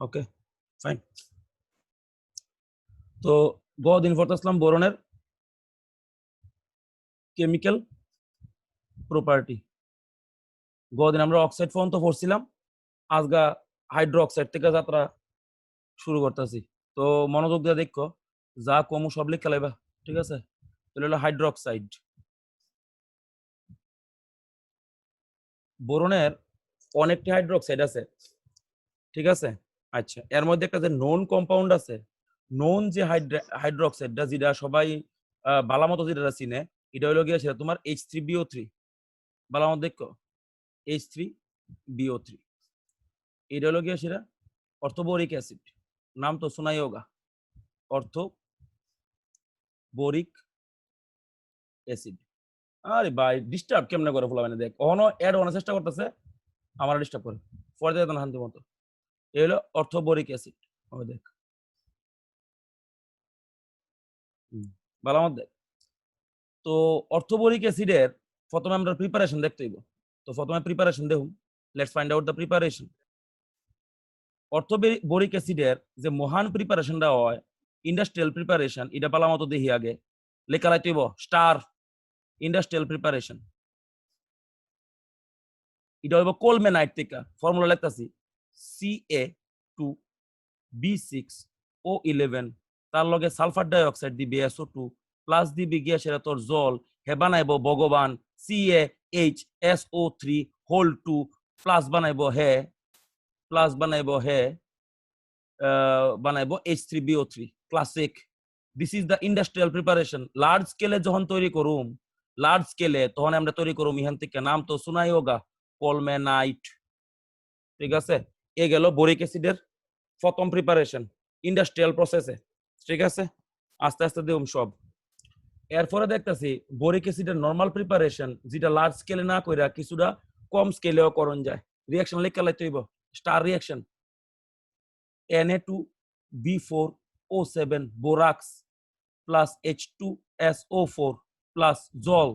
Okay fine. তো গ দিন পড়তেছিলাম বোরনের কেমিক্যাল প্রপার্টি। গদিন আমরা অক্সাইড পর্যন্ত পড়ছিলাম, আজগা হাইড্রোক্সাইড থেকে যাত্রা শুরু করতেছি। তো মনোযোগ দিয়ে দেখো, যা কমু সব লিখে লাইবা, ঠিক আছে? তাহলে হলো হাইড্রোক্সাইড। বোরনের অনেকটি হাইড্রোক্সাইড আছে, ঠিক আছে? আচ্ছা, এর মধ্যে একটা যে নোন কম্পাউন্ড আছে, নোন যে হাইড্রোক্সাইডটা যেটা সবাই বালা মতো যেটা চিনে, এটা হলো গিয়ে সেটা তোমার H3BO3। বালা মতো দেখো, H3BO3, এটা হলো গিয়ে সেটা অর্থোবোরিক অ্যাসিড। নাম তো শোনাই হোগা, অর্থোবোরিক অ্যাসিড। আরে ভাই ডিস্টার্ব কেমনে করে ফেলা মানে দেখ, অহনো অ্যাড হওয়ার চেষ্টা করতেছে, আমার ডিস্টার্ব করে পরে দেখ শান্তি মতো। এই হলো অর্থোবোরিক অ্যাসিড। ওই দেখ ভালো আমার দেখ। তো অর্থোবোরিক অ্যাসিডের প্রথমে আমরা প্রিপারেশন দেখতে হইব। তো প্রথমে প্রিপারেশন দেখুন, let's find out the preparation. Orthoboric অ্যাসিডের যে মহান প্রিপারেশনটা হয়, ইন্ডাস্ট্রিয়াল প্রিপারেশন, এটা পালা মতো দেখি আগে লেখা লাইতে হইব স্টার ইন্ডাস্ট্রিয়াল প্রিপারেশন। এটা হইব কোলমেনাইট থেকে, ফর্মুলা লিখতাছি Ca2B6O11, তার লগে সালফার ডাইঅক্সাইড দিবি SO2 প্লাস দিবি গিয়া সেটা তোর জল, হে বানাইব ভগবান CaHSO3 হোল 2 প্লাস বানাইব বানাইব H3BO3 classic. This is the industrial preparation. Large স্কেলে যখন তৈরি করুম, লার্জ স্কেলে তখন আমরা তৈরি করুম ইহান থেকে, নাম তো শোনাই হোগা, কোলমেনাইট। ঠিক আছে, এ গেল বোরিক অ্যাসিডের প্রথম প্রিপারেশন ইন্ডাস্ট্রিয়াল প্রসেসে। ঠিক আছে, আস্তে আস্তে দেখুন সব। এরপরে দেখতেছি বোরিক অ্যাসিডের নরমাল প্রিপারেশন, যেটা লার্জ স্কেলে না কইরা কিছুটা কম স্কেলেও করণ যায়। রিঅ্যাকশন লিখে লাইতে হইব star reaction, Na2B4O7 borax plus H2SO4 plus জল,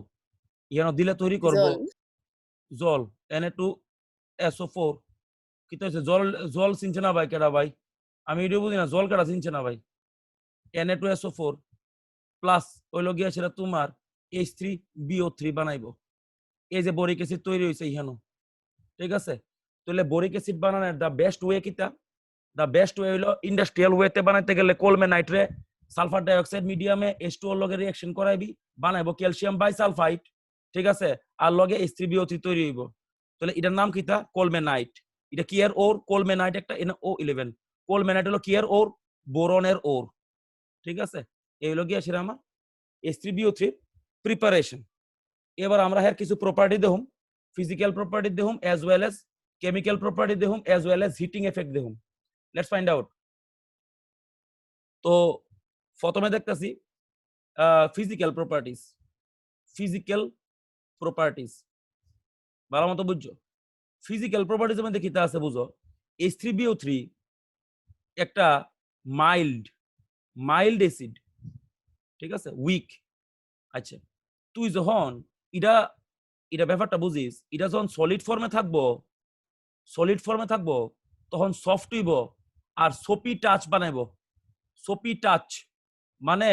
এখানে দিলে তৈরি করব জল Na2SO4। কি তো জল, জল চিনছে না ভাই কেডা ভাই? আমি এটা বুঝি না, জল কেডা চিনছে না ভাই? Na2SO4 প্লাস হইল গিয়া সেটা তোমার H3BO3 বানাইবো। এই যে বোরিক অ্যাসিড তৈরি হয়েছে ইহানো, ঠিক আছে? তাহলে বোরিক অ্যাসিড বানানোর দা বেস্ট ওয়ে কিটা? দা বেস্ট ওয়ে হইলো ইন্ডাস্ট্রিয়াল ওয়েতে বানাইতে গেলে কোলমেনাইট রে সালফার ডাইঅক্সাইড মিডিয়ামে H2O লগে রিঅ্যাকশন করাইবি, বানাইবো ক্যালসিয়াম বাইসালফাইড, ঠিক আছে? আর লগে H3BO3 তৈরি হইব। তাহলে এটার নাম কিটা? কোলমেনাইট। এটা কি এর ওর? কোলমেনাইট একটা NO11। কোলমেনাইট হলো কি এর ওর? বোরনের ওর। ঠিক আছে, এই হলো গিয়া সেটা আমার H3BO3 প্রিপারেশন। এবার আমরা এর কিছু প্রপার্টি দেখুম, ফিজিক্যাল প্রপার্টি দেখুম as well as chemical property দেখুম as well as heating effect দেখুম। Let's find out. তো প্রথমে দেখতেছি ফিজিক্যাল প্রপার্টিজ। ফিজিক্যাল প্রপার্টিজ ভালো মতো বুঝছো? ফিজিক্যাল প্রপার্টিজ মধ্যে কিতা আছে বুঝো? H3BO3 একটা মাইল্ড মাইল্ড অ্যাসিড, ঠিক আছে, উইক। আচ্ছা, তুই যখন এটা এটা ব্যাপারটা বুঝিস, এটা যখন সলিড ফর্মে থাকবো, সলিড ফর্মে থাকবো তখন সফট হইব আর সোপি টাচ বানাইবো। সোপি টাচ মানে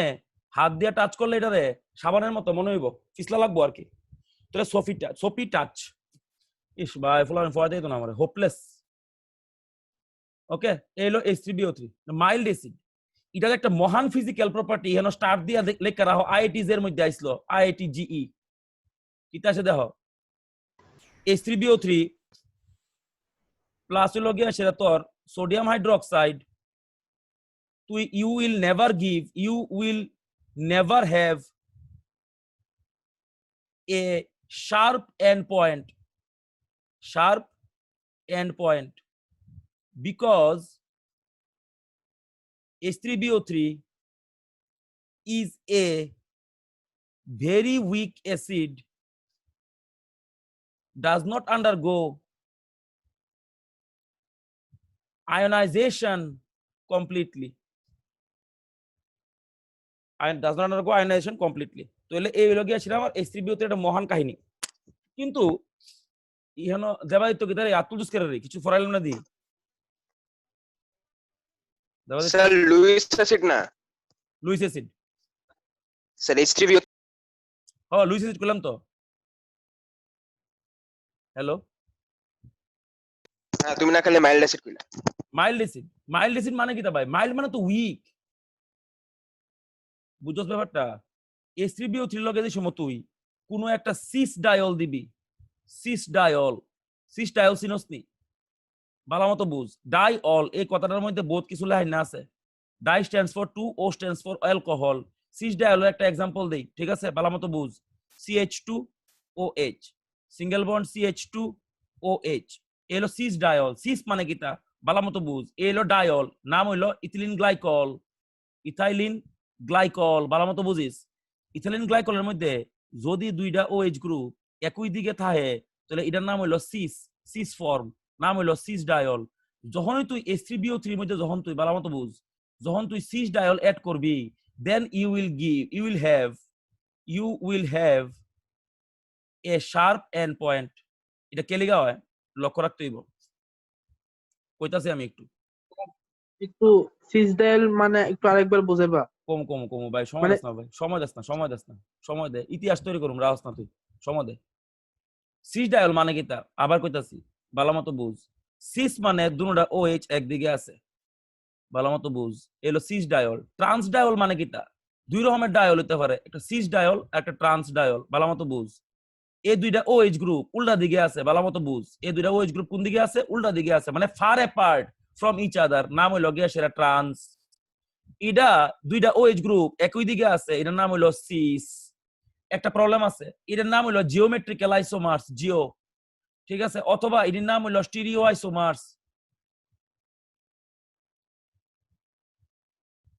হাত দিয়ে টাচ করলে এটারে সাবানের মতো মনে হইব, পিছলা লাগবো আর কি। তাহলে সোপি টাচ। ইস ভাই ফুলান ফোয়া দিত না আমার, হোপলেস। ওকে, এই হলো H3BO3 মাইল্ড অ্যাসিড। এটা একটা মহান ফিজিক্যাল প্রপার্টি, এখানে স্টার দিয়া লেখা রাখো, আইআইটিজ এর মধ্যে আইসলো, IIT GE কিতা আছে দেখো, H3BO3 প্লাস হলো গিয়া সেটা তোর sodium hydroxide. you will never have a sharp end point because H3BO3 is a very weak acid, does not undergo ionization completely, does not undergo ionization completely। তাহলে এই হলো গিয়া সেটা আমার H3BO3 একটা মহান কাহিনী। কিন্তু ইহানো দেবাদিত্য গীতারে আতুল দুষ্কের কিছু ফরাইলাম না দি স্যার লুইস অ্যাসিড না Luis acid sir H3BO Luis acid করলাম তো। হ্যালো, হ্যাঁ তুমি না খালি মাইল্ড অ্যাসিড কইলা মাইল্ড অ্যাসিড। মাইল্ড অ্যাসিড মানে কি তা ভাই? মাইল্ড মানে তো উইক, বুঝছস ব্যাপারটা? H3BO3 লগে যে সময় তুই কোন একটা সিস ডায়ল দিবি, সিস ডায়ল, সিস ডায়ল চিনস নি? ভালো মতো বুঝ। ডাইঅল এই কথাটার মধ্যে বহুত কিছু লাইন না আছে। Di stands for two, O stands for alcohol. Cis ডায়লের একটা एग्जांपल দেই, ঠিক আছে? ভালো মতো বুঝ। CH2OH, সিঙ্গেল বন্ড CH2OH, এলো সিস ডায়ল। সিস মানে কিটা ভালো মতো বুঝ। এলো ডায়ল, নাম হইলো ইথিলিন গ্লাইকল। ইথাইলিন গ্লাইকল, ভালো মতো বুঝিস। ইথিলিন গ্লাইকলের মধ্যে যদি দুইটা OH গ্রুপ একই দিকে থাকে তাহলে এটার নাম হইলো সিস, সিস ফর্ম, নাম হইলো সিস ডায়ল। যখনই তুই H3BO3 এর মধ্যে যখন তুই ভালো মতো বুঝ, যখন তুই সিস ডায়ল অ্যাড করবি, then you will have a sharp end point. এটা কে লিগা হয় লক্ষ্য রাখতে হইব। কইতাছি আমি একটু সিসডাইল মানে একটু আরেকবার বুঝাইবা? কম ভাই, সময় মানে দাস না ভাই, সময় দে, ইতিহাস তৈরি করুম, রাহস না তুই, সময় দে। সিস ডায়ল মানে কি তা আবার কইতাছি, ভালো মতো বুঝ। সিস মানে দুটোটা OH একদিকে আছে, ভালো মতো বুঝ, এলো সিস ডায়ল। ট্রান্স ডায়ল মানে কি তা? দুই রকমের ডায়ল হতে পারে, একটা সিস ডায়ল একটা ট্রান্স ডায়ল, ভালো মতো বুঝ। এই দুইটা OH গ্রুপ উল্টা দিকে আছে, ভালো মতো বুঝ। এই দুইটা OH গ্রুপ কোন দিকে আছে? উল্টা দিকে আছে, মানে far apart from each other, নাম হইলো গিয়া সেটা ট্রান্স। এটা দুইটা OH গ্রুপ একই দিকে আছে, এটার নাম হইলো সিস। একটা প্রবলেম আছে, এটার নাম হইলো জিওমেট্রিক্যাল আইসোমার্স, জিও, ঠিক আছে? অথবা এটার নাম হইলো স্টিরিও আইসোমার্স,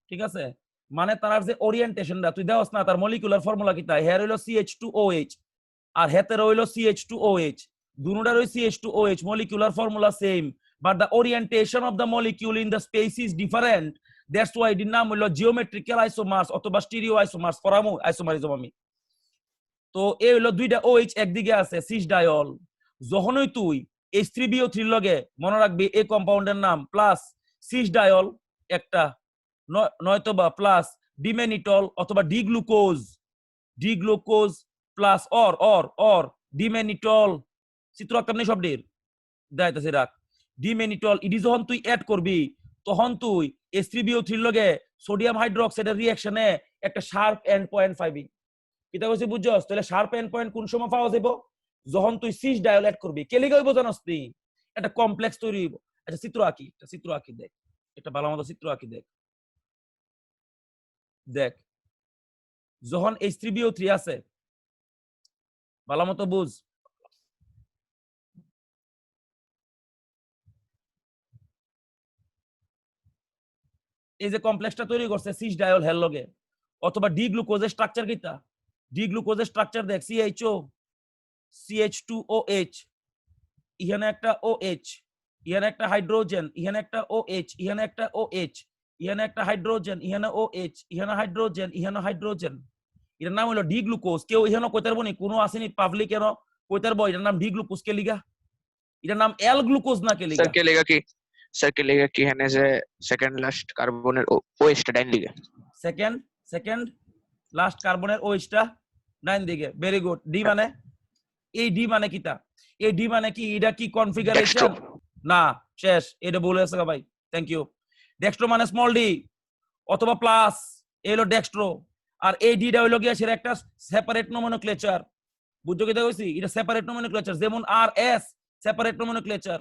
ঠিক আছে? মানে তার যে ওরিয়েন্টেশনটা তুই দেওস না, তার মলিকুলার ফর্মুলা কি তাই? হেয়ার হইলো CH2OH আর হেতের হইলো CH2OH, দুটোটার ওই CH2OH molecular formula same, but the orientation of the molecule in the space is different. That's why এটার নাম হইলো জিওমেট্রিক্যাল আইসোমার্স অথবা স্টিরিও আইসোমার্স, ফরামু আইসোমারিজম আমি। তো এই হলো দুইটা OH একদিকে আছে, সিস ডায়ল। যখনই তুই H3BO3 লগে মনে রাখবি এই কম্পাউন্ডের নাম প্লাস সিস ডায়ল একটা, নয়তোবা প্লাস ডিমেনিটল অথবা ডিগ্লুকোজ প্লাস অর ডিমেনিটল, চিত্র আঁকতাম নেই শব্দের দাইতাছে রাখ। ডিমেনিটল ইডি যখন তুই অ্যাড করবি তখন তুই H3BO3 লগে সোডিয়াম হাইড্রোক্সাইডের রিঅ্যাকশনে একটা শার্প এন্ড পয়েন্ট পাইবি। কিতা কইছি বুঝছস? তাহলে শার্প এন্ড পয়েন্ট কোন সময় পাওয়া যাবে? যখন তুই সিস ডায়ল অ্যাড করবি। কে লিগা হইব জানোস তুই? একটা কমপ্লেক্স তৈরি হইব। আচ্ছা চিত্র আঁকি দেখ, এটা ভালো মতো চিত্র আঁকি দেখ। দেখ যখন H3BO3 আছে, ভালো মতো বুঝ, এই যে কমপ্লেক্সটা তৈরি করছে সিস ডায়ল হের লগে, অথবা ডি গ্লুকোজের স্ট্রাকচার কিতা? ডি গ্লুকোজের স্ট্রাকচার দেখ, CHO CH2OH, এখানে একটা OH, এখানে একটা হাইড্রোজেন, এখানে একটা OH, এখানে একটা OH, এখানে একটা হাইড্রোজেন, এখানে OH, এখানে হাইড্রোজেন, এখানে হাইড্রোজেন। এটার নাম হলো ডি গ্লুকোজ। কেউ এখানে কইতে পারবো নি? কোনো আসেনি পাবলিক কেন কইতে পারবো এটার নাম ডি গ্লুকোজ কে লিগা? এটার নাম এল গ্লুকোজ না কে লিগা? স্যার কে লিগা কি এখানে যে সেকেন্ড লাস্ট কার্বনের OH টা ডাইন দিকে, সেকেন্ড লাস্ট কার্বনের OH টা ডাইন দিকে, ভেরি গুড। ডি মানে এই ডি মানে কিটা? এই ডি মানে কি? এটা কি কনফিগারেশন না? শেষ, এটা বলে আছে ভাই, থ্যাংক ইউ। ডেক্সট্রো মানে স্মল ডি অথবা প্লাস, এলো ডেক্সট্রো। আর এই ডিটা হইলো গিয়া সেটা একটা সেপারেট নোমেনক্লেচার, বুঝছো কি কইছি? এটা সেপারেট নোমেনক্লেচার, যেমন RS separate nomenclature,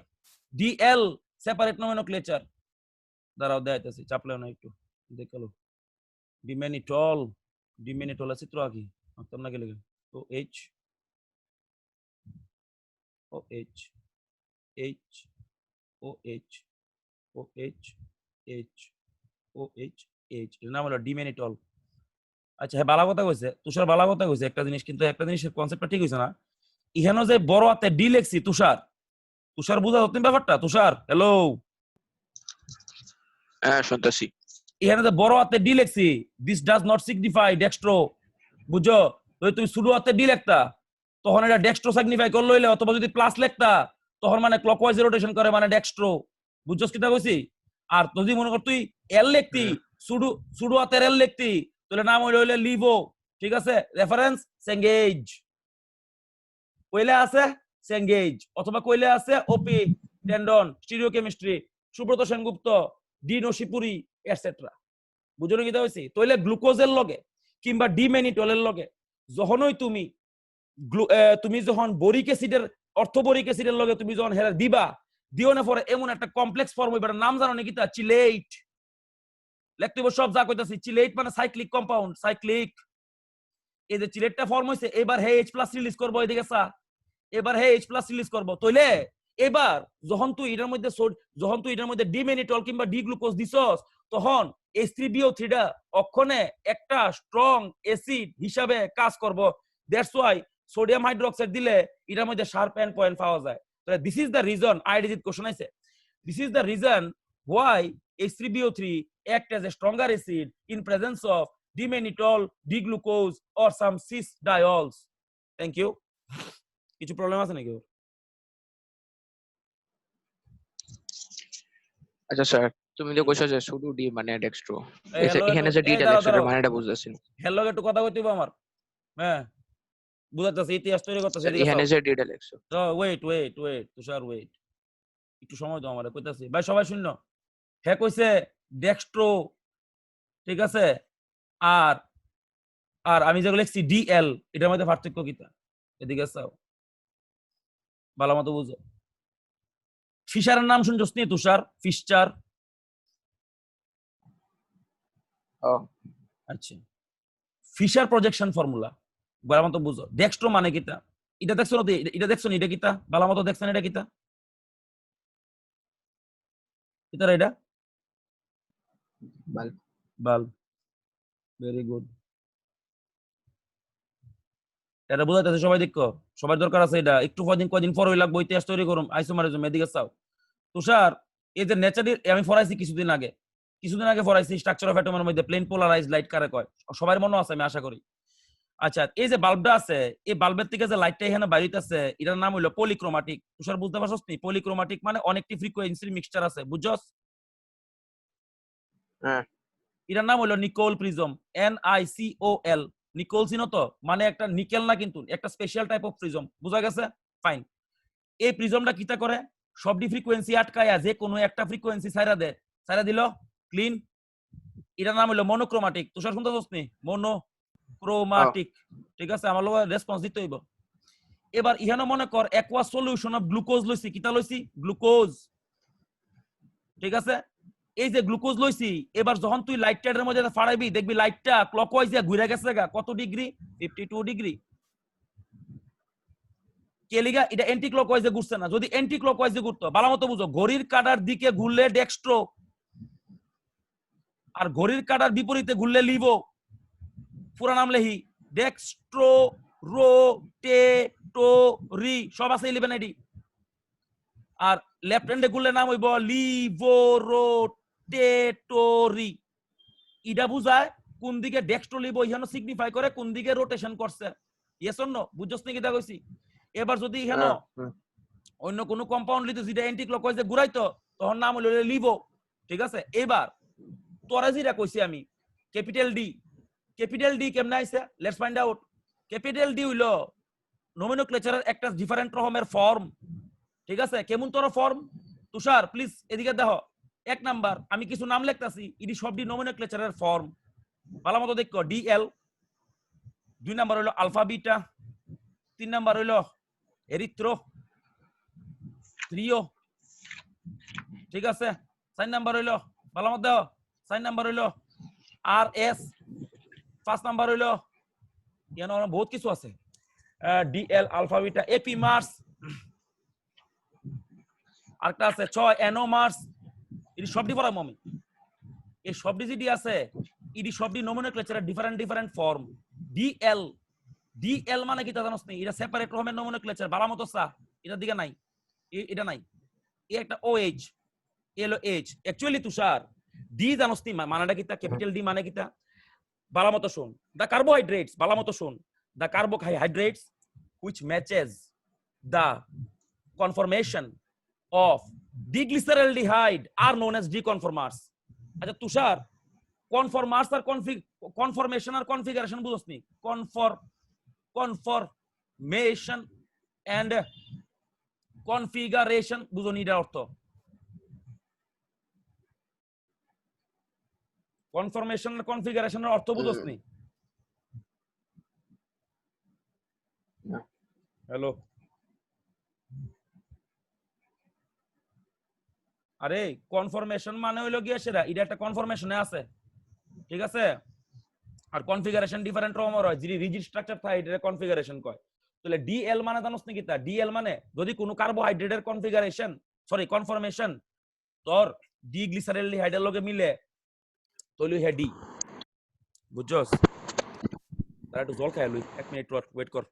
DL separate nomenclature. দাঁড়াও দেখাইতেছি, চাপলেও না একটু দেখালো। ডিমেনিটল আছে চিত্র আঁকি, আঁকতাম না গেলে OH OH H OH OH H OH H, এর নাম হলো ডিমেনিটল। আচ্ছা হ্যাঁ, ভালো কথা কইছে তুষার, ভালো কথা কইছে একটা জিনিস, কিন্তু একটা জিনিসের কনসেপ্টটা ঠিক হইছে না। ইহানো যে বড় হাতে ডি লেখছি, তুষার বুঝা হতেন ব্যাপারটা? তুষার হ্যালো, হ্যাঁ শুনতেছি। এখানে যে বড় হাতে ডি লেখছি, this does not signify dextro, বুঝছো? যদি তুমি ছোট হাতে ডি লেখতা তখন এটা ডেক্সট্রো সিগনিফাই করলো হইলে, অথবা যদি প্লাস লেখতা তখন মানে ক্লকওয়াইজ রোটেশন করে, মানে ডেক্সট্রো। বুঝছস কিটা কইছি? আর যদি মনে কর তুই এল লিখতি সুডু সুডু হাতের এল লিখতি তাহলে নাম হইলে লিভো, ঠিক আছে? রেফারেন্স সেঙ্গেজ, কইলে আছে সেঙ্গেজ, অথবা কইলে আছে OP Tandon stereochemistry Subrata Sengupta D Nasipuri et cetera. বুঝলো কি হইছে? তাইলে গ্লুকোজের লগে কিংবা ডিমেনিটলের লগে যখনই তুমি তুমি যখন বোরিক অ্যাসিডের অর্থোবোরিক অ্যাসিডের লগে তুমি যখন হেরা দিবা, দিও না পরে এমন একটা কমপ্লেক্স ফর্ম হইবার নাম জানো নাকি? তা চিলেট লিখতে হইব সব যা কইতাছি। চিলেট মানে সাইক্লিক কম্পাউন্ড, সাইক্লিক। এই যে চিলেটটা ফর্ম হইছে, এবার হে H+ রিলিজ করব, এদিকে সা এবার হে H+ রিলিজ করব। তাইলে এবার যখন তুই এটার মধ্যে ডিমেনিটল কিংবা ডি গ্লুকোজ দিছস, তখন H3BO3 টা অক্ষণে একটা স্ট্রং অ্যাসিড হিসাবে কাজ করব। দ্যাটস ওয়াই সোডিয়াম হাইড্রোক্সাইড দিলে এটার মধ্যে শার্প এন্ড পয়েন্ট পাওয়া যায়। তাহলে দিস ইজ দ্য রিজন, আইডিজিট কোশ্চেন আছে, this is the reason why H3BO3 act as a stronger acid in presence of dimenitol, D-glucose or some cis diols. Thank you. কিছু problem আছে নাকি? আচ্ছা sir, তুমি তো কইছো যে শুধু ডি মানে ডেক্সট্রো, এখানে যে ডিটা ডেক্সট্রো মানেটা বুঝতেছি না। হ্যালো একটু কথা কইতে হবে আমার, হ্যাঁ বুঝাতেছি, ইতিহাস তৈরি করতেছে। এখানে যে ডিটা ডেক্সট্রো, তো ওয়েট তুষার ওয়েট, একটু সময় দাও আমারে, কইতাছি ভাই সবাই শুনো। হ্যাঁ কইছে ডেক্সট্রো, ঠিক আছে? আর আর আমি যেগুলো লিখছি ডিএল, এটার মধ্যে পার্থক্য কিটা? এদিকে চাও, ভালো মতো বুঝো। ফিশারের নাম শুনছস নি তুষার? ফিশচার। আচ্ছা, ফিশার প্রজেকশন ফর্মুলা ভালো মতো বুঝো। ডেক্সট্রো মানে কিটা? এটা দেখছো না? এটা দেখছো না? এটা কিটা? ভালো মতো দেখছেন? এটা কিটা? কিটা এটা? বাল্ব। Very good. এটা বুঝাইতেছে সবাই দেখো, সবার দরকার আছে এটা। একটু কদিন পর হই লাগবে ইতিহাস তৈরি করুম আইসোমারিজম, এদিকে চাও। তুষার এই যে নেচারের আমি পড়াইছি কিছুদিন আগে পড়াইছি স্ট্রাকচার অফ অ্যাটমের মধ্যে প্লেন পোলারাইজড লাইট কারে কয়, সবার মনে আছে আমি আশা করি। আচ্ছা, এই যে বাল্বটা আছে, এই বাল্বের থেকে যে লাইটটা এখানে বাইরিতেছে, এটার নাম হলো পলিক্রোমাটিক। তুষার বুঝতে পারছস নি? পলিক্রোমাটিক মানে অনেকটি ফ্রিকোয়েন্সির মিক্সচার আছে, বুঝছস? হ্যাঁ। এটার নাম হলো নিকোল প্রিজম, NICOL। নিকোল চিনো তো? মানে একটা নিকেল না, কিন্তু একটা স্পেশাল টাইপ অফ প্রিজম, বুঝা গেছে? ফাইন। এই প্রিজমটা কিটা করে? সবটি ফ্রিকোয়েন্সি আটকায়া যে কোনো একটা ফ্রিকোয়েন্সি ছাইরা দিল ক্লিন। এটার নাম হলো মনোক্রোমাটিক। তুষার শুনতেছস নি? মনোক্রোমাটিক, ঠিক আছে? আমার লগে রেসপন্স দিতে হইব। এবার ইহানো মনে কর অ্যাকোয়া সলিউশন অফ গ্লুকোজ লইছি। কিটা লইছি? গ্লুকোজ, ঠিক আছে? এই যে গ্লুকোজ লইছি, এবার যখন তুই লাইট টাইডের মধ্যে ফাড়াইবি, দেখবি লাইটটা ক্লকওয়াইজে ঘুরে গেছে গা কত ডিগ্রি? 52 ডিগ্রি। কেলিগা এটা অ্যান্টি ক্লকওয়াইজে ঘুরছে না। যদি অ্যান্টি ক্লকওয়াইজে ঘুরতো, ভালো মতো বুঝো, ঘড়ির কাঁটার দিকে ঘুরলে ডেক্সট্রো, আর ঘড়ির কাঁটার বিপরীতে ঘুরলে লিভো। পুরা নাম লেহি ডেক্সট্রো রোটেটরি, সব আছে 11 আর লেফট হ্যান্ডে ঘুরলে নাম হইব লিভোরোটেটরি। ইটা বুঝায় কোন দিকে ডেক্সট্রো লিভো ইহানো সিগনিফাই করে কোন দিকে রোটেশন করছে। Yes or no? বুঝছস নি কিটা কইছি? এবার যদি ইহানো অন্য কোন কম্পাউন্ড লিতে যেটা অ্যান্টি ক্লকওয়াইজে ঘুরাইতো, তখন নাম হইল লিভো, ঠিক আছে? এবার তোরা যেটা কইছি আমি, ক্যাপিটাল ডি কেমনে আইছে? Let's find out. Capital D হইলো নোমেনক্লেচারের একটা ডিফারেন্ট রকমের ফর্ম, ঠিক আছে? কেমন তোর ফর্ম? তুষার প্লিজ এদিকে দেখো। এক নাম্বার আমি কিছু নাম লিখতাছি, ইডি সবডি নোমেনক্লেচারের ফর্ম, ভালো মতো দেখো। ডিএল, 2 নাম্বার হইলো আলফা বিটা, 3 নাম্বার হইলো এরিথ্রো, থ্রিও, ঠিক আছে? 4 নাম্বার হইলো ভালো মতো দেখো, 4 নাম্বার হইলো আরএস, 5 নাম্বার হইলো ইয়ানো বহুত কিছু আছে, DL alpha beta, epimers, আরেকটা আছে 6 এনও মার্স। এটি সবটি পড়াবো আমি। এই সবটি যেটি আছে এটি সবটি নোমেনক্লেচারের ডিফারেন্ট ফর্ম। ডিএল মানে কি তা জানোস নি? এটা সেপারেট রকমের নোমেনক্লেচার, ভালো মতো সা এটার দিকে নাই, এটা নাই। এই একটা OH, এলো H। অ্যাকচুয়ালি তুষার ডি জানোস নি মানেটা কিটা? ক্যাপিটাল ডি মানে কিটা? ভালো মতো শুন। দা কার্বোহাইড্রেটস, ভালো মতো শুন। দা carbohydrates which matches the conformation of Diglyceraldehyde are known as deconformers. আচ্ছা তুষার, conformers আর conformation আর configuration বুঝছ নি? Conformation and configuration বুঝো নি এর অর্থ? Conformation আর configuration এর অর্থ বুঝছ নি? না। হ্যালো, আরে কনফরমেশন মানে হইলো গিয়ে সেটা এটা একটা কনফরমেশনে আছে, ঠিক আছে? আর কনফিগারেশন ডিফারেন্ট রকমের হয়, যদি রিজিড স্ট্রাকচার থাকে এটা কনফিগারেশন কয়। তাহলে ডিএল মানে জানোস নাকি তা? ডিএল মানে যদি কোনো কার্বোহাইড্রেটের কনফিগারেশন কনফরমেশন তোর ডিগ্লিসারিলডিহাইডের লগে মিলে তাহলে হে ডি, বুঝছস? তারা একটু জল খায় লই, 1 মিনিট ওয়েট কর।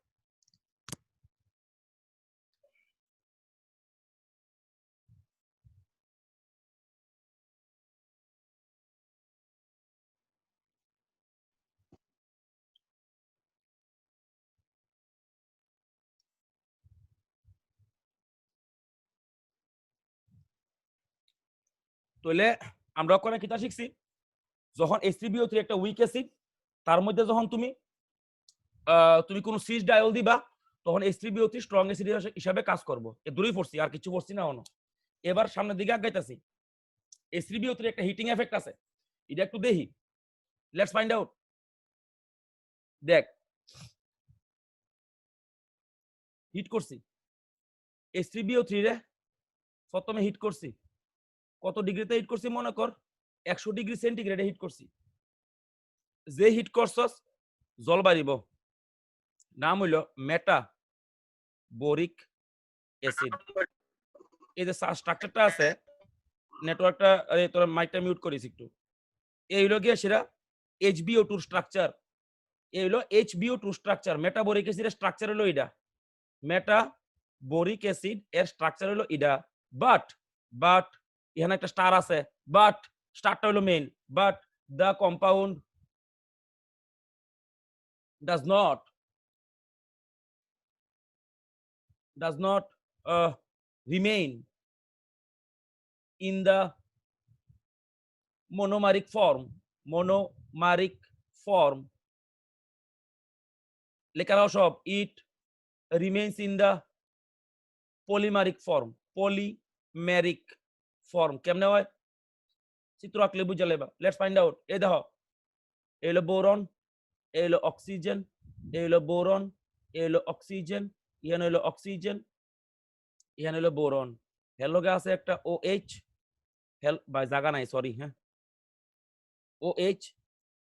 তাহলে আমরা ওখানে কিতা শিখছি, যখন H3BO3 একটা উইক অ্যাসিড, তার মধ্যে যখন তুমি কোন সিস ডায়ল দিবা তখন H3BO3 স্ট্রং অ্যাসিড হিসাবে কাজ করব। এ দূরেই পড়ছি, আর কিছু পড়ছি না অন্য। এবার সামনের দিকে আগাইতাছি। H3BO3 একটা হিটিং এফেক্ট আছে, এটা একটু দেখি, লেটস ফাইন্ড আউট। দেখ, হিট করছি H3BO3 রে, প্রথমে হিট করছি কত ডিগ্রিতে হিট করছি মনে কর 100 ডিগ্রি সেন্টিগ্রেডে হিট করছি। যে হিট করছস জল বাড়িব, নাম হইল মেটাবোরিক অ্যাসিড। এই যে স্ট্রাকচারটা আছে, নেটওয়ার্কটা, আরে তোর মাইকটা মিউট করিস একটু। এই হইলো গিয়ে সেটা HBO2 স্ট্রাকচার, এই হইলো HBO2 স্ট্রাকচার। মেটাবোরিক অ্যাসিডের স্ট্রাকচার হলো এটা, মেটাবোরিক অ্যাসিড এর স্ট্রাকচার হলো এটা। বাট এখানে একটা স্টার আছে, বাট স্টারটা হলো main. But the compound does not remain in the monomeric form লেখা রাও সব, it remains in the polymeric form। কেমনে হয় চিত্র আঁকলে বুঝা লেবা। Let's find out. এই দেখো, এই হলো বোরন, এই হলো অক্সিজেন, এই হলো বোরন, এই হলো অক্সিজেন, এখানে হলো অক্সিজেন, এখানে হলো বোরন। এর লগে আছে একটা OH, ভাই জায়গা নাই, সরি, হ্যাঁ, OH,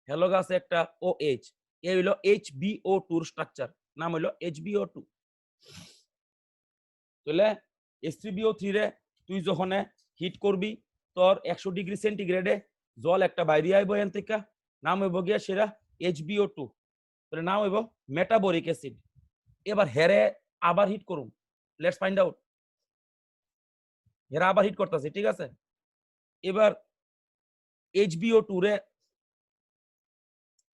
এর লগে আছে একটা OH। এই হলো HBO2 স্ট্রাকচার, নাম হলো HBO2। তাহলে H3BO3 রে তুই যখন হিট করবি তোর 100 ডিগ্রি সেন্টিগ্রেডে জল একটা বাইরে আইব এখান থেকে, নাম হইব গিয়া সেটা HBO2, তাহলে নাম হইব মেটাবোরিক অ্যাসিড। এবার হেরে আবার হিট করুন, লেটস ফাইন্ড আউট। হেরা আবার হিট করতেছে, ঠিক আছে? এবার HBO2 রে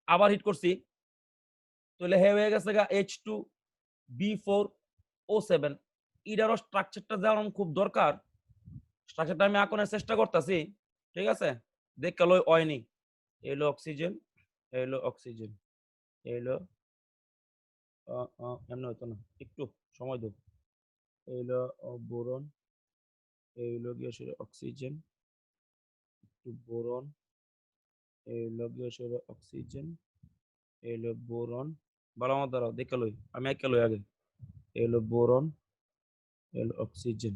আবার হিট করছি, তাহলে হে হয়ে গেছে গা H2B4O7। এটারও স্ট্রাকচারটা যেমন খুব দরকার, স্ট্রাকচারটা আমি আঁকানোর চেষ্টা করতেছি, ঠিক আছে? দেখ কালো হয়নি। এলো অক্সিজেন, এলো অক্সিজেন, এলো এমন হতো না, একটু সময় দাও। এলো বোরন, এলো গিয়ে সেটা অক্সিজেন, একটু বোরন, এলো গিয়ে সেটা অক্সিজেন, এলো বোরন। ভালো মতো দাঁড়াও, দেখে লই, আমি একে লই আগে। এলো বোরন, এলো অক্সিজেন,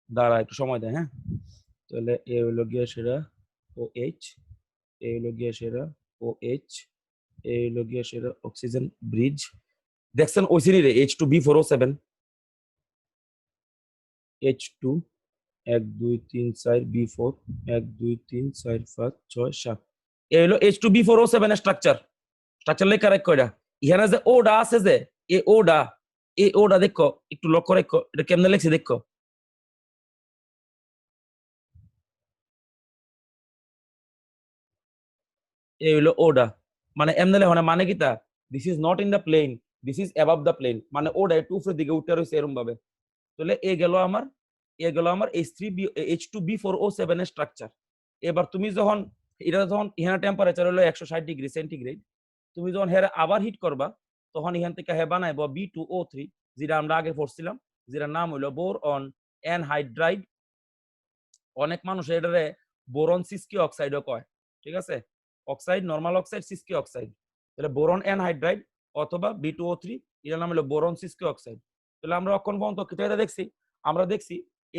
দাঁড়া একটু সময় দেয়, হ্যাঁ। তাহলে এ হইলো গিয়ে সেটা OH, এ হইলো গিয়ে সেটা OH, এ হইলো গিয়ে সেটা অক্সিজেন ব্রিজ। দেখছেন ওই সিরিজে H2B4O7, H2 1 2 3 4 B4 1 2 3 4 5 6 7, এই হলো H2B4O7 এর স্ট্রাকচার লেখা রাখ কয়টা। এখানে যে ওডা আছে, যে এই ওডা দেখো, একটু লক্ষ্য রাখো, এটা কেমনে লিখছি দেখো। এই হলো ওডা, মানে এমনে লেখা মানে কি তা, this is not in the plane, this is above the plane, মানে ওডা একটু উপরের দিকে উঠে রয়েছে এরকম ভাবে। তাহলে এই গেল আমার এ গেল আমার H2BH2B4O7 এর স্ট্রাকচার। এবার তুমি যখন এটা যখন এখানে টেম্পারেচার হলো 160 ডিগ্রি সেন্টিগ্রেড, তুমি যখন হেরে আবার হিট করবা তখন এখান থেকে হে বানাইবো B2O3, যেটা আমরা আগে পড়ছিলাম, যেটার নাম হলো বোরন অ্যানহাইড্রাইড। অনেক মানুষ এটারে বোরন সিসকি অক্সাইডও কয়, ঠিক আছে? Oxide, normal oxide, sesqui oxide. তাহলে বোরন অ্যানহাইড্রাইড অথবা B2O3, এটার নাম হলো বোরন সিসকি অক্সাইড। তাহলে আমরা এখন পর্যন্ত এটা দেখছি, আমরা দেখছি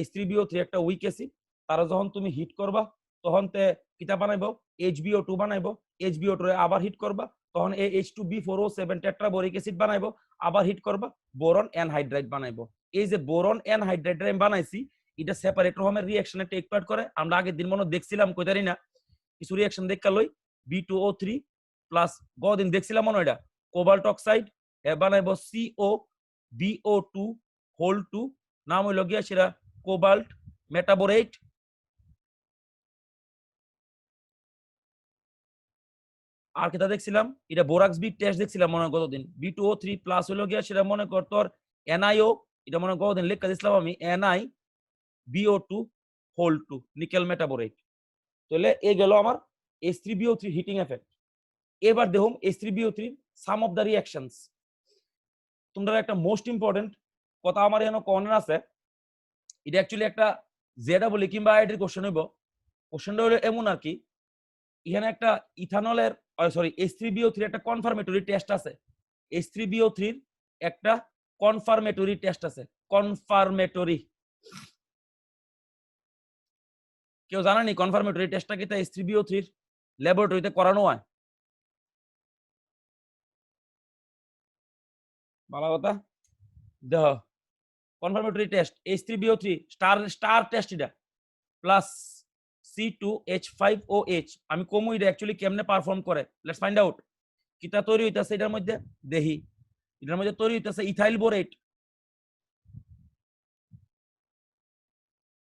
H3BO3 একটা উইক অ্যাসিড, তারা যখন তুমি হিট করবা তখন তে কিতা বানাইবো, HbO2 বানাইবো। HbO2 আবার হিট করবা তখন এই H2B4O7 টেট্রাবোরিক অ্যাসিড বানাইবো, আবার হিট করবা বোরন অ্যানহাইড্রাইড বানাইবো। এই যে বোরন অ্যানহাইড্রাইড আমি বানাইছি, এটা সেপারেট রকমের রিঅ্যাকশনে টেক পার্ট করে। আমরা আগের দিন মনে দেখছিলাম কইতারি না কিছু রিঅ্যাকশন দেখা লই, B2O3 প্লাস গদিন দেখছিলাম মনে এটা কোবাল্ট অক্সাইড এ বানাইবো COBO2 হোল 2, নাম হইল গিয়া সেটা কোবাল্ট মেটাবোরেট। আর কিটা দেখছিলাম, এটা বোরাক্স বি টেস্ট দেখছিলাম মনে গতদিন। B2O3 প্লাস হইল গিয়া সেটা মনে কর তোর NiO, এটা মনে গতদিন লেখা দিছিলাম আমি NiBO2 হোল 2 নিকেল মেটাবোরেট। তাহলে এই গেল আমার H3BO3 হিটিং এফেক্ট। এবার দেখুন H3BO3 some of the reactions. তোমরা একটা মোস্ট ইম্পর্টেন্ট কথা আমার এখানে কর্নার আছে, এটা অ্যাকচুয়ালি একটা জেডা বলি কিংবা আইডির কোশ্চেন হইব। কোশ্চেনটা হলো এমন আর কি, এখানে একটা ইথানলের সরি H3BO3 একটা কনফার্মেটরি টেস্ট আছে। H3BO3 একটা কনফার্মেটরি টেস্ট আছে, কনফার্মেটরি। কেউ জানেনি কনফার্মেটরি টেস্টটা কি? তা H3BO3 ল্যাবরেটরিতে করানো হয়। ভালো কথা দেখ, confirmatory test H3BO3 star test এটা প্লাস C2H5OH। আমি কমু এটা অ্যাকচুয়ালি কেমনে পারফর্ম করে, লেটস ফাইন্ড আউট। কিটা তৈরি হইতাছে এটার মধ্যে দেখি, এটার মধ্যে তৈরি হইতাছে ইথাইল বোরেট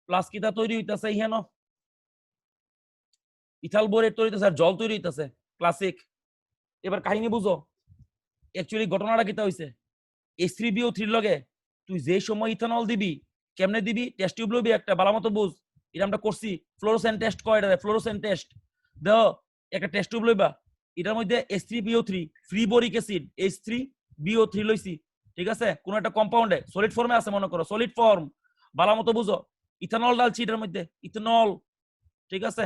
প্লাস কিটা তৈরি হইতাছে ইহেন ইথাইল বোরেট তৈরি হইতাছে আর জল তৈরি হইতাছে ক্লাসিক। এবার কাহিনী বুঝো, অ্যাকচুয়ালি ঘটনাটা কিটা হইছে, H3BO3 লগে তুই যে সময় ইথানল দিবি, কেমনে দিবি, টেস্ট টিউব লবি একটা, ভালো মতো বুঝ। এটা আমরা করছি ফ্লোরোসেন্ট টেস্ট কয়, এটা ফ্লোরোসেন্ট টেস্ট। দেখো একটা টেস্ট টিউব লইবা, এটার মধ্যে H3BO3 free boric acid H3BO3 লইছি, ঠিক আছে? কোন একটা কম্পাউন্ডে সলিড ফর্মে আছে মনে করো, সলিড ফর্ম, ভালো মতো বুঝো। ইথানল ডালছি এটার মধ্যে, ইথানল, ঠিক আছে?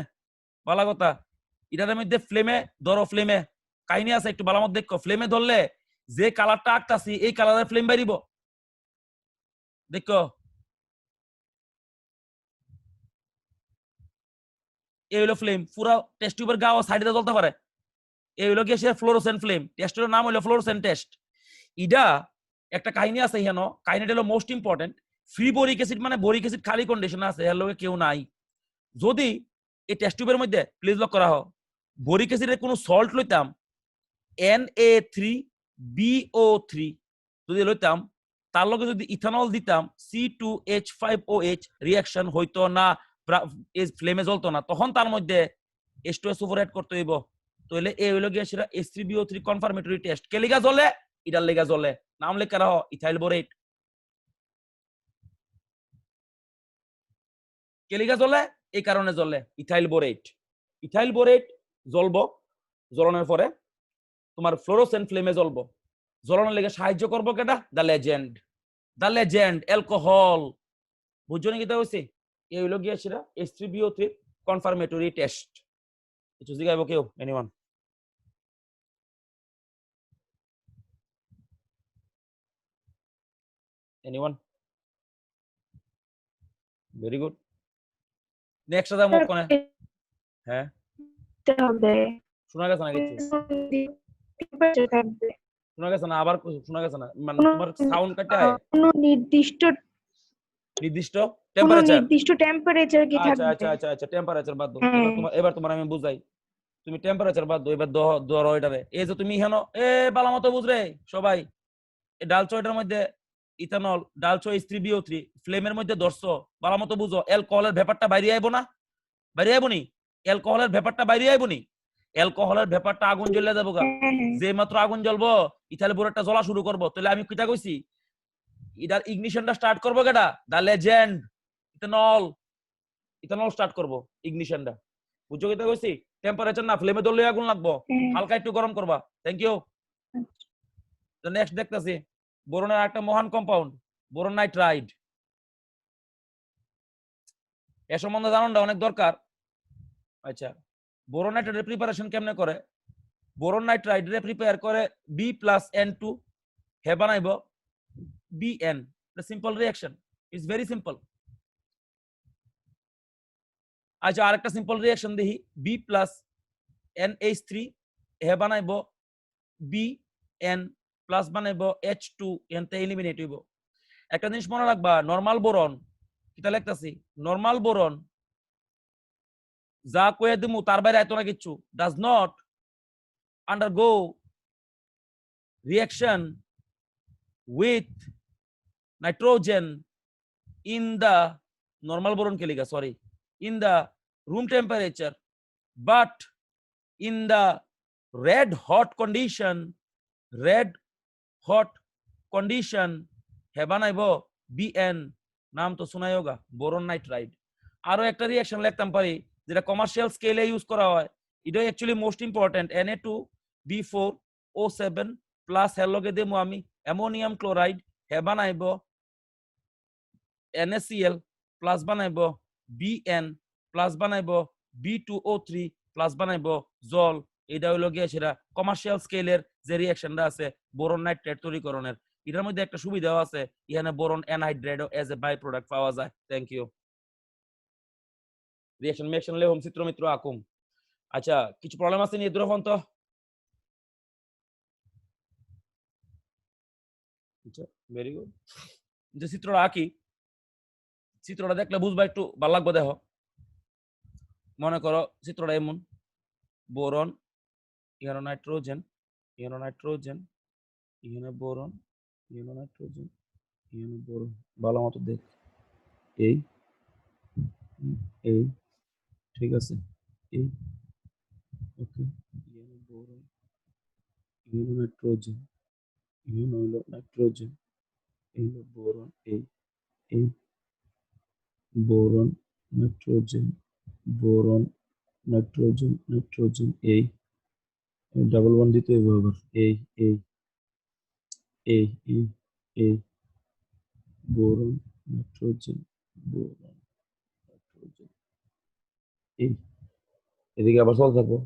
ভালো কথা। এটার মধ্যে ফ্লেমে ধরো, ফ্লেমে কাহিনী আছে একটু ভালো মতো দেখো। ফ্লেমে ধরলে যে কালারটা আঁকতাছি এই কালারের ফ্লেম বাইরিব, দেখো এই হলো ফ্লেম। পুরা টেস্ট টিউবের গাও সাইডে জ্বলতে পারে, এই হলো গিয়ে সে ফ্লোরোসেন্ট ফ্লেম। টেস্টের নাম হলো ফ্লোরোসেন্ট টেস্ট। ইডা একটা কাহিনী আছে হেন, কাহিনীটা হলো most important. Free boric acid মানে বোরিক অ্যাসিড খালি কন্ডিশনে আছে, এর লগে কেউ নাই। যদি এই টেস্ট টিউবের মধ্যে প্লিজ লক করা হয় বোরিক অ্যাসিডের কোনো সল্ট লইতাম Na3BO3 যদি লইতাম, তার লগে যদি ইথানল দিতাম C2H5OH, রিঅ্যাকশন হইতো না, ফ্লেমে জ্বলতো না, তখন তার মধ্যে H2SO4 অ্যাড করতে হইব। তাহলে এই হইল গিয়ে সেটা H3BO3 কনফার্মেটরি টেস্ট। কে লিগা জ্বলে? ইটার লিগা জ্বলে, নাম লেখা রাখো ইথাইল বোরেট। কে লিগা জ্বলে? এই কারণে জ্বলে ইথাইল বোরেট। ইথাইল বোরেট জ্বলবো, জ্বলনের পরে তোমার ফ্লোরোসেন্ট ফ্লেমে জ্বলবো। জ্বলানোর লেগে সাহায্য করবো কেটা? The legend. The legend alcohol. বুঝছো নি কিতা হইছে? এই হইল গিয়া সেটা H3BO3 কনফার্মেটরি টেস্ট। কিছু জিগাইব কেউ? Anyone? Anyone? Very good. Next দাম কোনে? হ্যাঁ শোনা গেছে না কিছু? শোনা গেছে না? আবার শোনা গেছে না? মানে তোমার সাউন্ড কাটে আয়। কোনো নির্দিষ্ট টেম্পারেচার কি থাকবে? আচ্ছা টেম্পারেচার বাদ দাও। এবার তোমার আমি বুঝাই। তুমি টেম্পারেচার বাদ দাও, এবার ধরো এটারে। এই যে তুমি হেন ভালো মতো বুঝরে সবাই, এই ডালচো এটার মধ্যে ইথানল, ডালচো H3BO3 ফ্লেমের মধ্যে ধরছো, ভালো মতো বুঝো। অ্যালকোহলের ব্যাপারটা বাইরে আইবো না? বাইরে আইবো নি? অ্যালকোহলের ব্যাপারটা বাইরে আইবো নি? অ্যালকোহলের ব্যাপারটা আগুন জ্বলে যাবো গা। যে মাত্র আগুন জ্বলবো ইথাইল বোরেটটা জ্বলা শুরু করবো। তাহলে আমি কিটা কইছি, এটার ইগনিশনটা স্টার্ট করবো কেটা? দা লেজেন্ড। ইথানল স্টার্ট করব ইগনিশনটা বুঝছো কি কইছি টেম্পারেচার না ফ্লেমে ধরলে আগুন লাগবো হালকা একটু গরম করবা থ্যাংক ইউ তো নেক্সট দেখতেছি বোরনের একটা মহান কম্পাউন্ড বোরন নাইট্রাইড এ সম্বন্ধে জানানোটা অনেক দরকার আচ্ছা বোরন নাইট্রাইডের প্রিপারেশন কেমনে করে বোরন নাইট্রাইড রে প্রিপেয়ার করে B+N2 হে বানাইবো Bn simple reaction it's very simple আচ্ছা আরেকটা সিম্পল রিঅ্যাকশন দেখি B+NH3 হে বানাইবো Bn প্লাস বানাইবো H2 এনতে এলিমিনেট হইব একটা জিনিস মনে রাখবা নরমাল বোরন কিটা লিখতাছি নরমাল বোরন যা কয়ে দিমু তার বাইরে আইতো না কিচ্ছু does not undergo reaction with nitrogen in the normal boron ke liga sorry in the room temperature but in the red hot condition he banaibo Bn নাম তো শোনাই হোগা বোরন নাইট্রাইড আরো একটা রিঅ্যাকশন লিখতাম পারি যেটা কমার্শিয়াল স্কেলে ইউজ করা হয় এটা actually most important Na2B4O7 plus এর লগে দেমু আমি অ্যামোনিয়াম ক্লোরাইড হে বানাইবো NaCl প্লাস বানাইবো Bn প্লাস বানাইবো B2O3 প্লাস বানাইবো জল এটা হইলো গিয়ে সেটা কমার্শিয়াল স্কেলের যে রিঅ্যাকশনটা আছে বোরন নাইট্রেট তৈরিকরণের এটার মধ্যে একটা সুবিধাও আছে এখানে বোরন অ্যানহাইড্রেটও এজ এ বাই প্রোডাক্ট পাওয়া যায় থ্যাংক ইউ রিঅ্যাকশন মেকশন লে হোম চিত্র মিত্র আকুম আচ্ছা কিছু প্রবলেম আছে নি দূর তো আচ্ছা ভেরি গুড যে চিত্রটা আঁকি চিত্রটা দেখলে বুঝবা একটু ভালো লাগবে দেখো মনে করো চিত্রটা এমন বোরন এখানে নাইট্রোজেন এখানে বোরন এখানে নাইট্রোজেন এখানে বোরন ভালো মতো দেখ এই ঠিক আছে এই ওকে এখানে বোরন এখানে নাইট্রোজেন এখানে হলো নাইট্রোজেন এই হলো বোরন এই বোরন নাইট্রোজেন এই ডাবল বন্ড দিতে হবে আবার এই বোরন নাইট্রোজেন এই এদিকে আবার চলতে থাকবো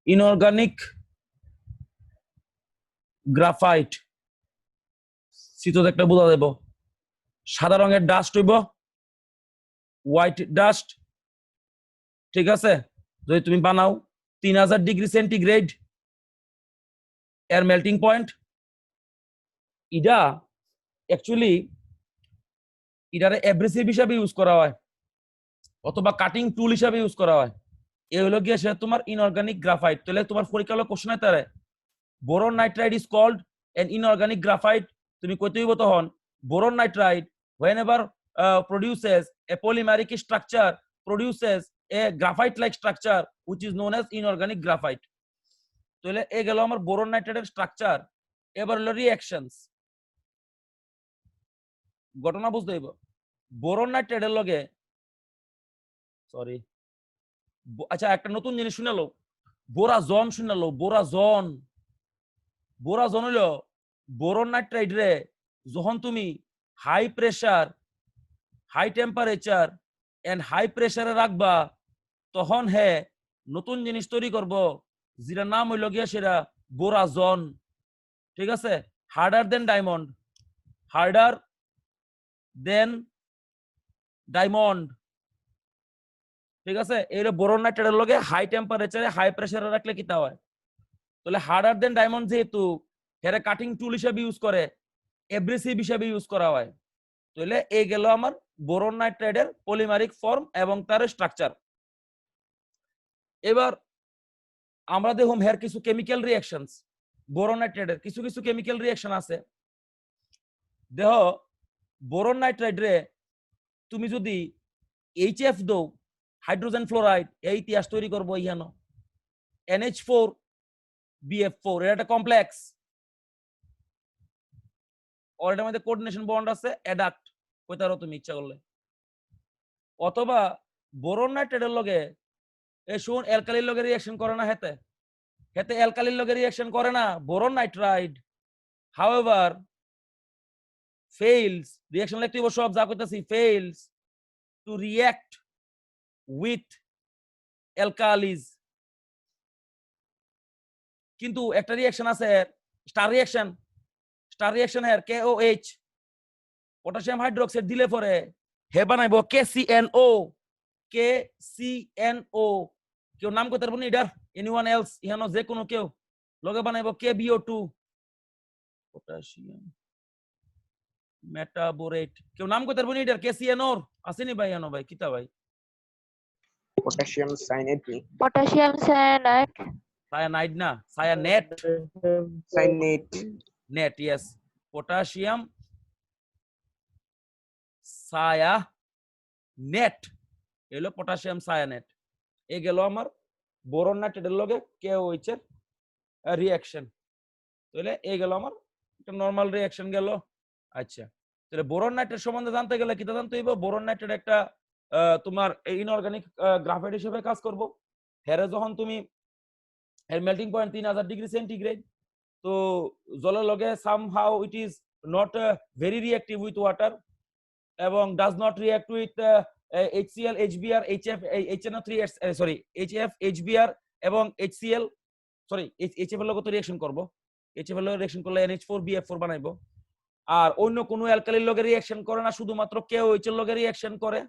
ইনঅর্গানিক গ্রাফাইট চিত্র একটা বোঝা দেব সাদা রঙের ডাস্ট হইব হোয়াইট ডাস্ট ঠিক আছে যদি তুমি বানাও 3000 ডিগ্রি সেন্টিগ্রেড এর মেল্টিং পয়েন্ট এটা অ্যাকচুয়ালি এটারে অ্যাব্রেসিভ হিসাবে ইউজ করা হয় অথবা কাটিং টুল হিসাবে ইউজ করা হয় এই হলো গিয়ে সেটা তোমার ইনঅর্গানিক গ্রাফাইট তাহলে তোমার পরীক্ষা হলো কোশ্চেন তারে boron nitride is called an inorganic graphite তুমি কইতে হইব তখন boron nitride whenever produces a polymeric structure produces a graphite like structure which is known as inorganic graphite তাহলে এ গেল আমার বোরন নাইট্রাইডের স্ট্রাকচার এবার হলো রিঅ্যাকশনস ঘটনা বুঝতে হইব বোরন নাইট্রাইডের লগে সরি আচ্ছা একটা নতুন জিনিস শুনালো বোরাজন হলো বোরন নাইট্রাইড রে যখন তুমি high pressure high temperature and high প্রেসারে রাখবা তখন হে নতুন জিনিস তৈরি করব যেটা নাম হইল গিয়া সেটা বোরাজন ঠিক আছে হার্ডার দেন ডায়মন্ড ঠিক আছে এই বোরন নাইট্রাইডের লগে হাই টেম্পারেচারে হাই প্রেসারে রাখলে কিতা হয় তাহলে হার্ডার দেন ডায়মন্ড যেহেতু হেরে কাটিং টুল হিসেবে ইউজ করে এব্রেসিভ হিসেবে ইউজ করা হয় তাহলে এই গেল আমার বোরন নাইট্রাইডের পলিমারিক ফর্ম এবং তার স্ট্রাকচার এবার আমরা দেখুন হের কিছু কেমিক্যাল রিঅ্যাকশনস বোরন নাইট্রাইডের কিছু কেমিক্যাল রিঅ্যাকশন আছে দেহ বোরন নাইট্রাইড রে তুমি যদি HF দাও হাইড্রোজেন ফ্লোরাইড এই ইতিহাস তৈরি করবো ইহানো NH4BF4 এটা একটা কমপ্লেক্স আর এটার মধ্যে কোঅর্ডিনেশন বন্ড আছে অ্যাডাক্ট কইতারো তুমি ইচ্ছা করলে। অথবা বোরন নাইট্রেটের লগে এই শুন অ্যালকালির লগে রিঅ্যাকশন করে না হেতে হেতে অ্যালকালির লগে রিঅ্যাকশন করে না boron nitride however fails reaction লিখতে হইব সব যা কইতাছি fails to react with alkalis কিন্তু একটা রিঅ্যাকশন আছে স্টার রিঅ্যাকশন এর KOH পটাশিয়াম হাইড্রোক্সাইড দিলে পরে হে বানাইবো KCNO কেউ নাম কইতে পারবো না এটার এনিওয়ান এলস ইহানো যে কোনো কেউ লগে বানাইবো KBO2 পটাশিয়াম মেটাবোরেট কেউ নাম কইতে পারবো না এটার KCNO আসেনি ভাই এনো ভাই কিতা ভাই পটাশিয়াম সাইনেট পটাশিয়াম সায়ানাইড সায়ানাইড না cyanate net yes potassium cyanate এলো পটাশিয়াম সায়ানেট এ গেল আমার বোরন নাইট্রেটের লগে KOH এর রিঅ্যাকশন তাহলে এ গেল আমার একটা নরমাল রিঅ্যাকশন গেল আচ্ছা তাহলে বোরন নাইট্রেট সম্বন্ধে জানতে গেলে কিটা জানতে হইব বোরন নাইট্রেট একটা তোমার ইনঅর্গানিক গ্রাফাইট হিসেবে কাজ করব হেরে যখন তুমি এর মেল্টিং পয়েন্ট 3000 ডিগ্রি সেন্টিগ্রেড তো জলের লগে somehow it is not very reactive with water এবং does not react with HCl HBr HF HNO3 sorry HF HBr এবং HCl সরি HF এর লগে তো রিঅ্যাকশন করব HF এর লগে রিঅ্যাকশন করলে NH4BF4 বানাইবো আর অন্য কোনো অ্যালকালির লগে রিঅ্যাকশন করে না শুধুমাত্র KOH এর লগে রিঅ্যাকশন করে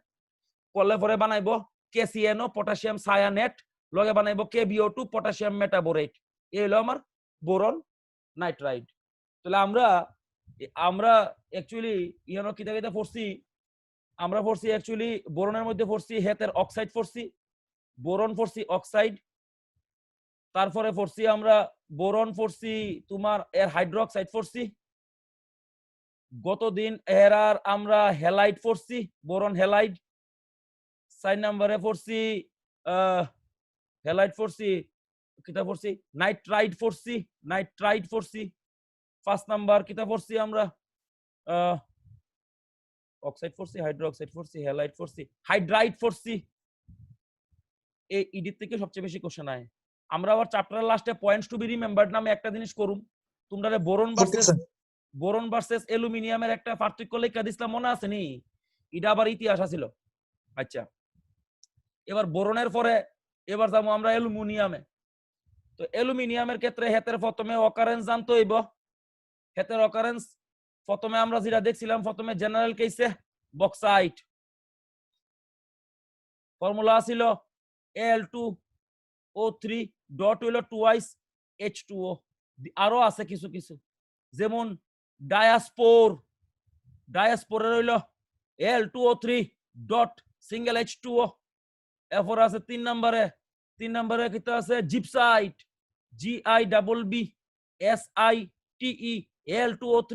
করলে পরে বানাইবো KCNO পটাশিয়াম সায়ানেট লগে বানাইবো KBO2 পটাশিয়াম মেটাবোরেট এই হলো আমার বোরন নাইট্রাইড তাহলে আমরা অ্যাকচুয়ালি ইহানো কিতা কিতা পড়ছি আমরা পড়ছি অ্যাকচুয়ালি বোরনের মধ্যে পড়ছি হেতের অক্সাইড পড়ছি বোরন পড়ছি অক্সাইড তারপরে পড়ছি আমরা বোরন পড়ছি তোমার এর হাইড্রোক্সাইড পড়ছি গতদিন এর আর আমরা হ্যালাইড পড়ছি বোরন হ্যালাইড 4 নম্বরে পড়ছি হ্যালাইড পড়ছি কিতা পড়ছি নাইট্রাইড পড়ছি 5 নাম্বার কিতা পড়ছি আমরা অক্সাইড পড়ছি হাইড্রোক্সাইড পড়ছি হ্যালাইড পড়ছি হাইড্রাইড পড়ছি এই ইডিট থেকে সবচেয়ে বেশি কোশ্চেন আয় আমরা আবার চ্যাপ্টারের লাস্টে পয়েন্টস টু বি রিমেম্বার্ড নামে একটা জিনিস করুম তোমরা বোরন ভার্সেস অ্যালুমিনিয়ামের একটা পার্থক্য লেখা দিছিলাম মনে আছে নি এটা আবার ইতিহাস আছিল আচ্ছা এবার বোরনের পরে এবার যাবো আমরা অ্যালুমিনিয়ামে তো অ্যালুমিনিয়ামের ক্ষেত্রে হেতের প্রথমে অকারেন্স জানতে হইব হেতের অকারেন্স প্রথমে আমরা যেটা দেখছিলাম প্রথমে জেনারেল কেসে বক্সাইট ফর্মুলা ছিল Al2O3 ডট হইল টুয়াইস H2O আরো আছে কিছু কিছু যেমন ডায়াস্পোরের হইল Al2O3 ডট সিঙ্গেল H2O এরপর আছে 3 নম্বরে কিতা আছে জিপসাইট GIBBSITE Al2O3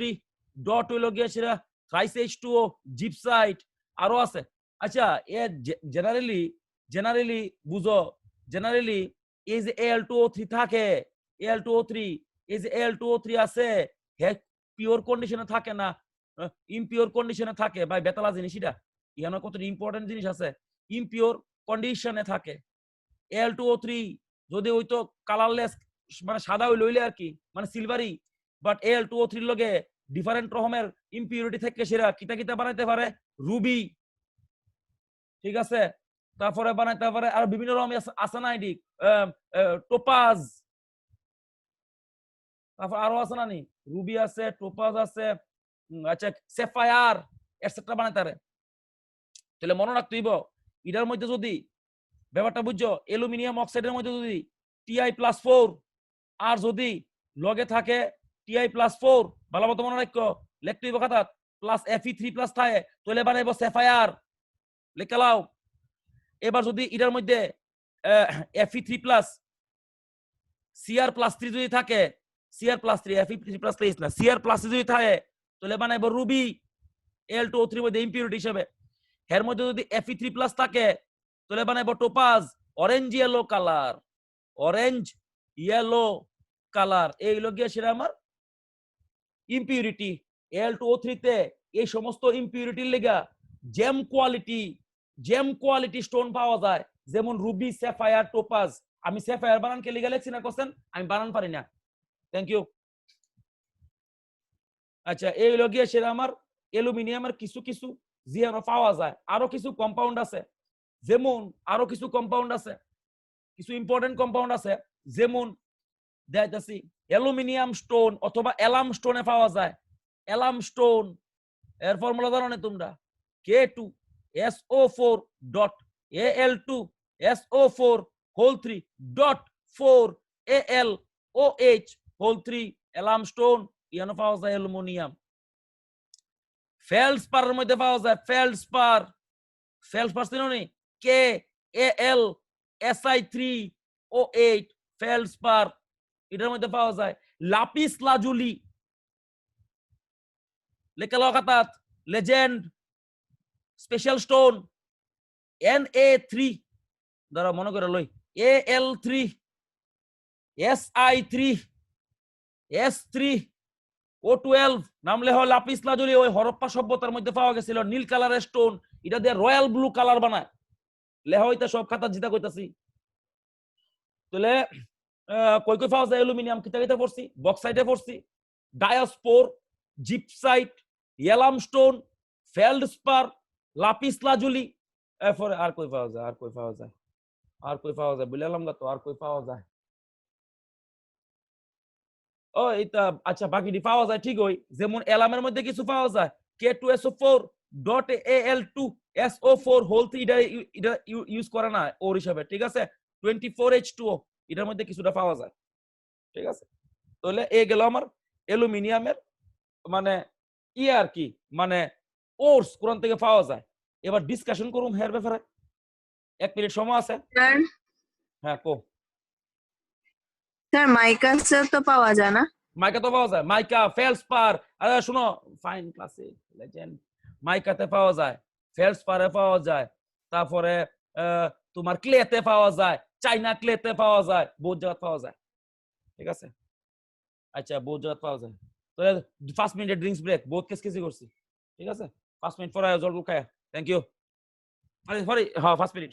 ডট হইল গিয়ে সেটা থ্রাইস H2O জিপসাইট আরো আছে আচ্ছা এ জেনারেলি বুঝো জেনারেলি এই যে Al2O3 থাকে Al2O3 এই যে Al2O3 আছে হে পিওর কন্ডিশনে থাকে না ইমপিওর কন্ডিশনে থাকে ভাই বেতালা জিনিস এটা এখানে কত ইম্পর্টেন্ট জিনিস আছে ইমপিওর কন্ডিশনে থাকে Al2O3 যদি হইতো কালারলেস মানে সাদা হইলে আর কি মানে সিলভারি বাট Al2O3 এর লগে ডিফারেন্ট রকমের ইমপিউরিটি থেকে সেরা কিতা কিতা বানাইতে পারে রুবি ঠিক আছে তারপরে বানাইতে পারে আর বিভিন্ন রকম আছে না এদিক টোপাজ তারপর আরো আছে না নি রুবি আছে টোপাজ আছে আচ্ছা সেফায়ার এটসেট্রা বানাইতে পারে তাহলে মনে রাখতে হইব এটার মধ্যে যদি ব্যাপারটা বুঝছো অ্যালুমিনিয়াম অক্সাইডের মধ্যে যদি Ti+4 আর যদি লগে থাকে Ti+4 ভালো মতো মনে রাখো লিখতে হইব খাতাত প্লাস Fe3+ থাকে তাহলে বানাইবো সেফায়ার লেখালাও এবার যদি এটার মধ্যে Fe3+ Cr+3 যদি থাকে Cr+3 Fe3+ না Cr+ যদি থাকে তাহলে বানাইবো রুবি Al2O3 এর মধ্যে ইমপিউরিটি হিসেবে এর মধ্যে যদি Fe3+ থাকে তাহলে বানাইবো টোপাজ অরেঞ্জ ইয়েলো কালার এই লগিয়া সেটা আমার ইমপিউরিটি Al2O3 তে এই সমস্ত ইম্পিউরিটির লেগা জেম কোয়ালিটি স্টোন পাওয়া যায়, যেমন রুবি, স্যাফায়ার, টোপাজ। আমি স্যাফায়ার বানান কে লিখে লেখছি না কোশ্চেন, আমি বানান পারি না। Thank you. আচ্ছা, এই হলো গিয়ে সেটা আমার অ্যালুমিনিয়ামের কিছু কিছু জিয়ানো পাওয়া যায়। আরো কিছু কম্পাউন্ড আছে, যেমন আরো কিছু কম্পাউন্ড আছে, কিছু ইম্পর্টেন্ট কম্পাউন্ড আছে, যেমন দেখাইতেছি অ্যালুমিনিয়াম স্টোন অথবা অ্যালাম স্টোনে পাওয়া যায়। অ্যালাম স্টোন এর ফর্মুলা জানো না তোমরা? K2SO4.Al2SO4 অ্যালাম স্টোন ইয়ানো পাওয়া যায় অ্যালুমিনিয়াম। ফেলসপারের মধ্যে পাওয়া যায় ফেলসপার চিনো নি? KAlSi3O8 ফেলসপার, এটার মধ্যে পাওয়া যায়। লাপিস লাজুলি লেকালকাতাত লেজেন্ড স্পেশাল স্টোন Na3 দ্বারা মনে করে লই Al3 Si3 S3 O12 নাম লেহ লাপিস লাজুলি। ওই হরপ্পা সভ্যতার মধ্যে পাওয়া গেছিল নীল কালারের স্টোন, এটা দিয়ে রয়্যাল ব্লু কালার বানায়। লেহ হইতে সব খাতা জিতা কইতাছি। তাহলে কই কই পাওয়া যায় অ্যালুমিনিয়াম? কিতা পড়ছি, বক্সাইটে পড়ছি, diaspore, gibbsite, alum stone, feldspar, lapis lazuli. এরপরে আর কই পাওয়া যায়? বললাম তো আর কই পাওয়া যায়? ও এটা আচ্ছা, বাকিটি পাওয়া যায় ঠিক ওই, যেমন অ্যালামের মধ্যে কিছু পাওয়া যায় K2SO4.Al2SO4 এটা ইউজ করে না ওর হিসাবে, ঠিক আছে? 24H2O এটার মধ্যে কিছুটা পাওয়া যায়, ঠিক আছে? তাহলে এ গেল আমার অ্যালুমিনিয়ামের মানে আর কি, মানে ওরস কোরআন থেকে পাওয়া যায়। এবার ডিসকাশন করুম হের ব্যাপারে। 1 মিনিট সময় আছে? স্যার হ্যাঁ কো। স্যার মাইকা তো পাওয়া যায় না? মাইকা তো পাওয়া যায়, মাইকা, ফেলসপার। আরে শুনো, ফাইন ক্লাসিক লেজেন্ড, মাইকাতে পাওয়া যায়, ফেলসপারে পাওয়া যায়, তারপরে তোমার ক্লেতে পাওয়া যায়, চাইনা ক্লেতে পাওয়া যায়, বহুত জায়গা পাওয়া যায়, ঠিক আছে? আচ্ছা, বহুত জায়গা পাওয়া যায়। তো 5 মিনিটের ড্রিঙ্কস ব্রেক, বহুত কেসি করছি, ঠিক আছে? 5 মিনিট পরে জল খায়। Thank you. আরে সরি, হ্যাঁ 5 মিনিট।